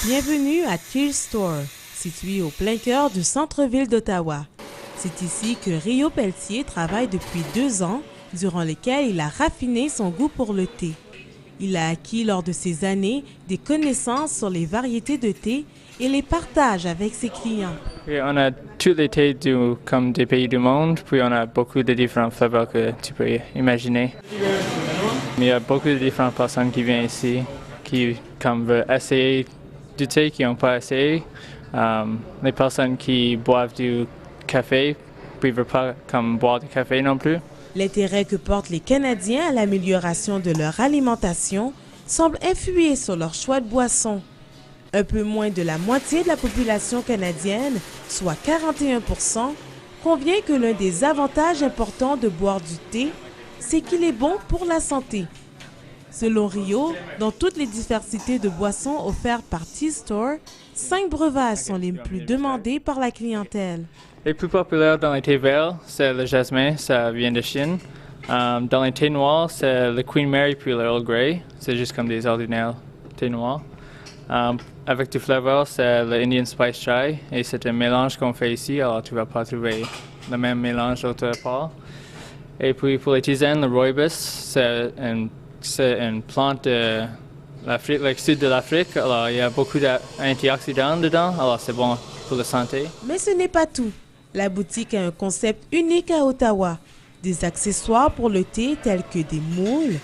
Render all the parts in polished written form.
Bienvenue à Tears Store, situé au plein cœur du centre-ville d'Ottawa. C'est ici que Rio Pelletier travaille depuis 2 ans, durant lesquels il a raffiné son goût pour le thé. Il a acquis lors de ces années des connaissances sur les variétés de thé et les partage avec ses clients. Et on a tous les thés comme des pays du monde, puis on a beaucoup de différentes flaveurs que tu peux imaginer. Il y a beaucoup de différentes personnes qui viennent ici, qui veulent essayer du thé, qui n'ont pas essayé. Les personnes qui boivent du café, puis ne veulent pas boire du café non plus. L'intérêt que portent les Canadiens à l'amélioration de leur alimentation semble influer sur leur choix de boisson. Un peu moins de la moitié de la population canadienne, soit 41%, convient que l'un des avantages importants de boire du thé, c'est qu'il est bon pour la santé. Selon Rio, dans toutes les diversités de boissons offertes par Tears Store, 5 breuvages sont les plus demandés par la clientèle. Les plus populaires dans les thés verts, c'est le jasmin, ça vient de Chine. Dans les thés noirs, c'est le Queen Mary puis le Earl Grey, c'est juste comme des ordinaires thés noirs. Avec du flavor, c'est le Indian Spice Chai et c'est un mélange qu'on fait ici, alors tu ne vas pas trouver le même mélange autre part. Et puis pour les tisanes, le rooibos, c'est une plante de l'Afrique, le sud de l'Afrique, alors il y a beaucoup d'antioxydants dedans, alors c'est bon pour la santé. Mais ce n'est pas tout. La boutique a un concept unique à Ottawa. Des accessoires pour le thé tels que des moules,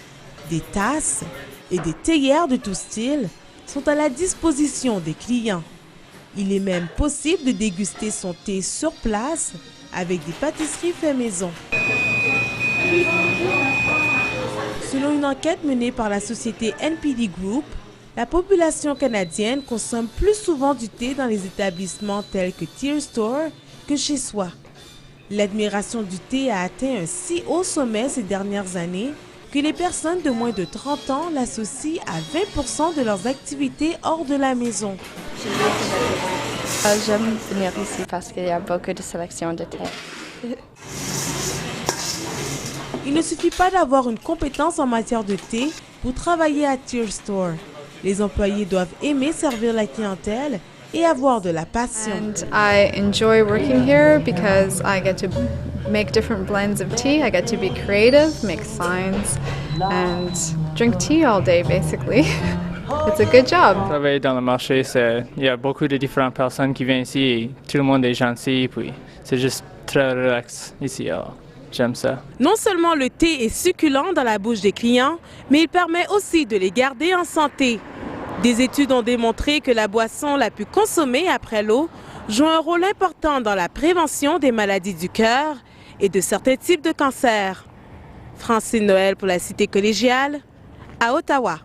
des tasses et des théières de tout style sont à la disposition des clients. Il est même possible de déguster son thé sur place avec des pâtisseries fait maison. Selon une enquête menée par la société NPD Group, la population canadienne consomme plus souvent du thé dans les établissements tels que Tears Store que chez soi. L'admiration du thé a atteint un si haut sommet ces dernières années que les personnes de moins de 30 ans l'associent à 20% de leurs activités hors de la maison. J'aime venir ici parce qu'il y a beaucoup de sélections de thé. Il ne suffit pas d'avoir une compétence en matière de thé pour travailler à Tears Store. Les employés doivent aimer servir la clientèle et avoir de la passion. And I enjoy working here because I get to make different blends of tea. I get to be creative, make signs, and drink tea all day basically. It's a good job. Travailler dans le marché, il y a beaucoup de différentes personnes qui viennent ici et tout le monde est gentil, puis c'est juste très relax ici, alors j'aime ça. Non seulement le thé est succulent dans la bouche des clients, mais il permet aussi de les garder en santé. Des études ont démontré que la boisson la plus consommée après l'eau joue un rôle important dans la prévention des maladies du cœur et de certains types de cancers. Francine Noël pour la Cité collégiale, à Ottawa.